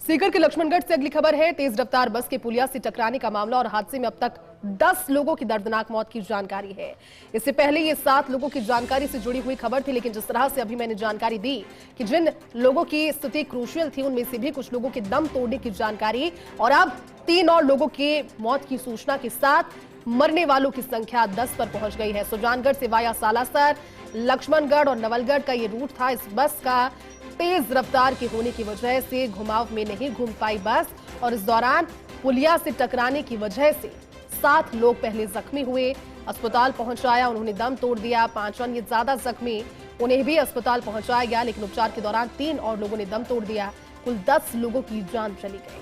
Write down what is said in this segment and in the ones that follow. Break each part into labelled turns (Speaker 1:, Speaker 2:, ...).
Speaker 1: सीकर के लक्ष्मणगढ़ से अगली खबर है। तेज रफ्तार बस के पुलिया से टकराने का मामला और हादसे में अब तक 10 लोगों की दर्दनाक मौत की जानकारी है। इससे पहले ये 7 लोगों की जानकारी से जुड़ी हुई खबर थी, लेकिन जिस तरह से अभी मैंने जानकारी दी कि जिन लोगों की स्थिति क्रूशियल थी उनमें से भी कुछ लोगों के दम तोड़ने की जानकारी और अब 3 और लोगों की मौत की सूचना के साथ मरने वालों की संख्या 10 पर पहुंच गई है। सुजानगढ़ से वाया सालासर, लक्ष्मणगढ़ और नवलगढ़ का ये रूट था। इस बस का तेज रफ्तार के होने की वजह से घुमाव में नहीं घूम पाई बस और इस दौरान पुलिया से टकराने की वजह से 7 लोग पहले जख्मी हुए, अस्पताल पहुंचाया, उन्होंने दम तोड़ दिया। 5 अन्य ज्यादा जख्मी, उन्हें भी अस्पताल पहुंचाया गया, लेकिन उपचार के दौरान 3 और लोगों ने दम तोड़ दिया। कुल 10 लोगों की जान चली गई।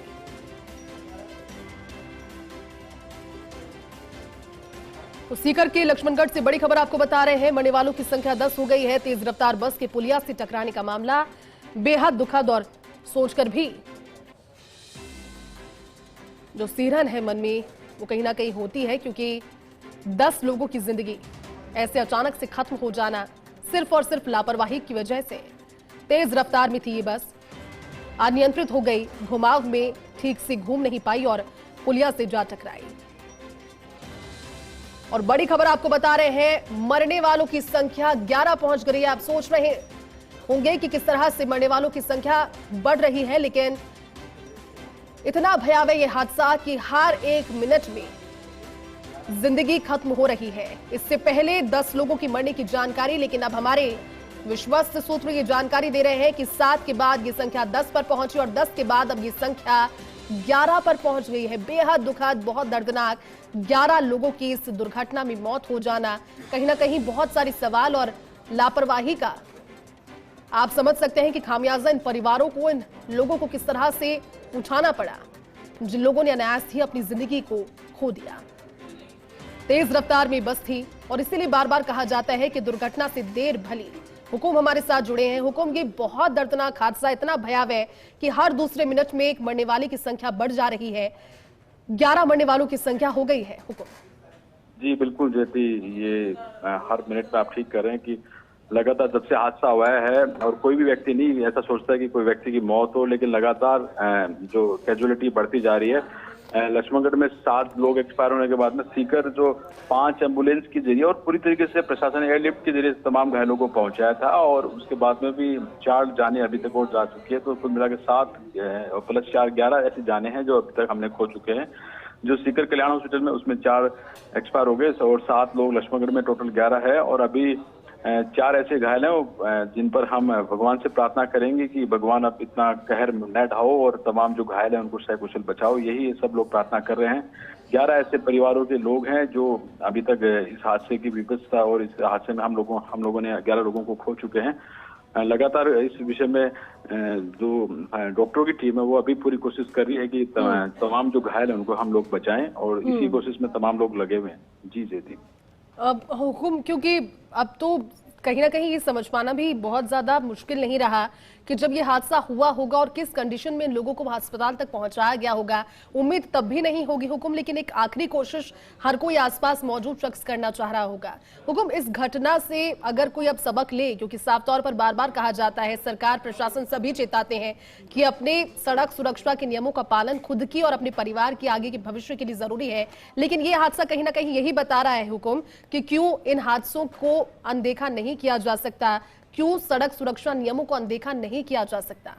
Speaker 1: तो सीकर के लक्ष्मणगढ़ से बड़ी खबर आपको बता रहे हैं। मरने वालों की संख्या 10 हो गई है। तेज रफ्तार बस के पुलिया से टकराने का मामला बेहद दुखद और सोचकर भी जो सिहरन है मन में वो कहीं ना कहीं होती है, क्योंकि 10 लोगों की जिंदगी ऐसे अचानक से खत्म हो जाना सिर्फ और सिर्फ लापरवाही की वजह से। तेज रफ्तार में थी ये बस, अनियंत्रित हो गई, घुमाव में ठीक से घूम नहीं पाई और पुलिया से जा टकराई। और बड़ी खबर आपको बता रहे हैं, मरने वालों की संख्या 11 पहुंच गई है। आप सोच रहे होंगे कि किस तरह से मरने वालों की संख्या बढ़ रही है, लेकिन इतना भयावह ये हादसा कि हर 1 मिनट में जिंदगी खत्म हो रही है। इससे पहले 10 लोगों की मरने की जानकारी, लेकिन अब हमारे विश्वस्त सूत्र ये जानकारी दे रहे हैं कि 7 के बाद ये संख्या 10 पर पहुंची और 10 के बाद अब ये संख्या 11 पर पहुंच गई है। बेहद दुखद, बहुत दर्दनाक, 11 लोगों की इस दुर्घटना में मौत हो जाना कहीं ना कहीं बहुत सारे सवाल और लापरवाही का आप समझ सकते हैं कि खामियाजा इन परिवारों को, इन लोगों को किस तरह से उठाना पड़ा जिन लोगों ने अनायास ही अपनी जिंदगी को खो दिया। तेज रफ्तार में बस थी और इसीलिए बार बार कहा जाता है कि दुर्घटना से देर भली। हुकुम हमारे साथ जुड़े हैं। हुकुम, ये बहुत दर्दनाक हादसा इतना भयावह कि हर दूसरे मिनट में एक मरने वाले की संख्या बढ़ जा रही है। 11 मरने वालों की संख्या हो गई है। हुकुम
Speaker 2: जी बिल्कुल ज्योति, ये हर मिनट में आप ठीक कर रहे हैं कि लगातार जब से हादसा हुआ है और कोई भी व्यक्ति नहीं ऐसा सोचता है कि कोई व्यक्ति की मौत हो, लेकिन लगातार जो कैजुअलिटी बढ़ती जा रही है। लक्ष्मणगढ़ में 7 लोग एक्सपायर होने के बाद में सीकर जो 5 एम्बुलेंस के जरिए और पूरी तरीके से प्रशासन एयरलिफ्ट के जरिए तमाम घायलों को पहुंचाया था और उसके बाद में भी 4 जाने अभी तक जा चुकी है। तो कुल मिलाकर 7 प्लस 4 11 ऐसी जाने हैं जो अभी तक हमने खो चुके हैं। जो सीकर कल्याण हॉस्पिटल में उसमें 4 एक्सपायर हो गए और 7 लोग लक्ष्मणगढ़ में टोटल 11 है और अभी 4 ऐसे घायल हैं जिन पर हम भगवान से प्रार्थना करेंगे कि भगवान अब इतना कहर न ढाओ और तमाम जो घायल हैं उनको सकुशल बचाओ। यही सब लोग प्रार्थना कर रहे हैं। 11 ऐसे परिवारों के लोग हैं जो अभी तक इस हादसे की विपत्ता और इस हादसे में हम लोगों ने 11 लोगों को खो चुके हैं। लगातार इस विषय में जो डॉक्टरों की टीम है वो अभी पूरी कोशिश कर रही है कि तमाम जो घायल हैं उनको हम लोग बचाएं और इसी कोशिश में तमाम लोग लगे हुए हैं। जी जी।
Speaker 1: अब हुकुम, क्योंकि अब तो कहीं ना कहीं ये समझ पाना भी बहुत ज्यादा मुश्किल नहीं रहा कि जब ये हादसा हुआ होगा और किस कंडीशन में लोगों को अस्पताल तक पहुंचाया गया होगा। उम्मीद तब भी नहीं होगी हुकुम, लेकिन एक आखिरी कोशिश हर कोई आसपास मौजूद शख्स करना चाह रहा होगा। हुकुम, इस घटना से अगर कोई अब सबक ले, क्योंकि साफ तौर पर बार बार कहा जाता है, सरकार प्रशासन सभी चेताते हैं कि अपने सड़क सुरक्षा के नियमों का पालन खुद की और अपने परिवार की आगे के भविष्य के लिए जरूरी है, लेकिन ये हादसा कहीं ना कहीं यही बता रहा है हुकुम कि क्यों इन हादसों को अनदेखा नहीं किया जा सकता, क्यों सड़क सुरक्षा नियमों को अनदेखा नहीं किया जा सकता।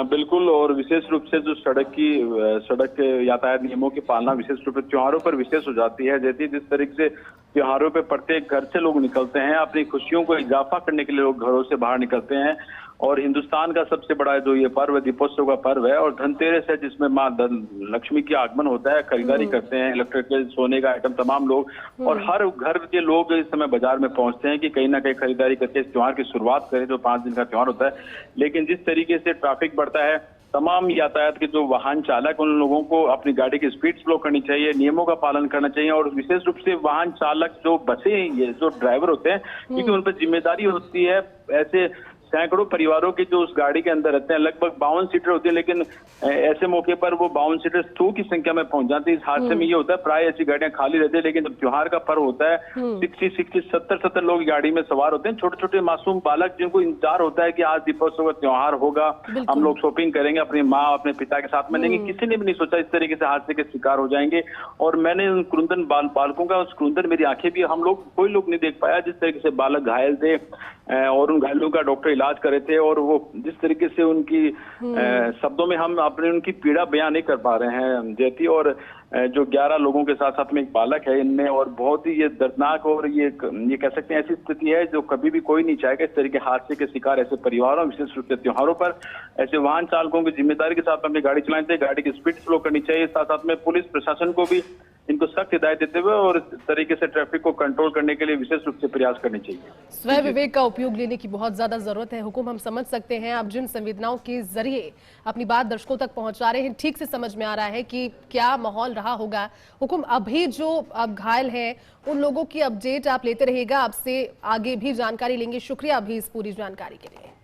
Speaker 2: बिल्कुल, और विशेष रूप से जो सड़क यातायात नियमों की पालना विशेष रूप से त्योहारों पर विशेष हो जाती है। जैसे जिस तरीके से त्योहारों पे प्रत्येक घर से लोग निकलते हैं, अपनी खुशियों को इजाफा करने के लिए लोग घरों से बाहर निकलते हैं और हिंदुस्तान का सबसे बड़ा जो ये पर्व दीपोत्सव का पर्व है और धनतेरस है जिसमें माँ लक्ष्मी की आगमन होता है, खरीदारी करते हैं इलेक्ट्रिकल सोने का आइटम तमाम लोग और हर घर के लोग इस समय बाजार में पहुंचते हैं कि कहीं ना कहीं खरीदारी करके इस त्योहार की शुरुआत करें जो 5 दिन का त्योहार होता है। लेकिन जिस तरीके से ट्रैफिक बढ़ता है, तमाम यातायात के जो वाहन चालक उन लोगों को अपनी गाड़ी की स्पीड स्लो करनी चाहिए, नियमों का पालन करना चाहिए और विशेष रूप से वाहन चालक जो बसें ये जो ड्राइवर होते हैं क्योंकि उन पर जिम्मेदारी होती है ऐसे सैकड़ों परिवारों के जो उस गाड़ी के अंदर रहते हैं, लगभग 52 सीटर होती है, लेकिन ऐसे मौके पर वो 52 सीटर 100 की संख्या में पहुंच जाती है। इस हादसे में ये होता है प्राय ऐसी गाड़ियां खाली रहती है, लेकिन जब त्योहार का पर्व होता है 70 लोग गाड़ी में सवार होते हैं, छोटे छोटे मासूम बालक, जिनको इंतजार होता है कि आज दीपोत्सव का त्योहार होगा, हम लोग शॉपिंग करेंगे, अपनी माँ अपने पिता के साथ में, लेकिन किसी ने भी नहीं सोचा इस तरीके से हादसे के शिकार हो जाएंगे। और मैंने उन क्रुंदन बालकों का, उस क्रुंदन मेरी आंखें भी, हम लोग कोई लोग नहीं देख पाया जिस तरीके से बालक घायल थे और उन घायलों का डॉक्टर इलाज करे थे, और वो जिस तरीके से उनकी शब्दों में हम अपने उनकी पीड़ा बयां नहीं कर पा रहे हैं जयती। और जो 11 लोगों के साथ साथ में एक बालक है इनमें, और बहुत ही ये दर्दनाक और ये कह सकते हैं ऐसी स्थिति है जो कभी भी कोई नहीं चाहेगा इस तरीके हादसे के शिकार ऐसे परिवारों, विशेष रूप से त्योहारों पर ऐसे वाहन चालकों की जिम्मेदारी के साथ अपनी गाड़ी चलानी चाहिए, गाड़ी की स्पीड स्लो करनी चाहिए, साथ साथ में पुलिस प्रशासन को भी इनको सख्त हिदायत देते हुए और इस तरीके से ट्रैफिक को कंट्रोल करने के लिए विशेष रूप से प्रयास करने चाहिए।
Speaker 1: स्वयं विवेक का उपयोग लेने की बहुत ज्यादा जरूरत है। हुकुम, हम समझ सकते हैं आप जिन संवेदनाओं के जरिए अपनी बात दर्शकों तक पहुंचा रहे हैं, ठीक से समझ में आ रहा है कि क्या माहौल रहा होगा। हुकुम, अभी जो अब घायल हैं उन लोगों की अपडेट आप लेते रहिएगा, आपसे आगे भी जानकारी लेंगे। शुक्रिया अभी इस पूरी जानकारी के लिए।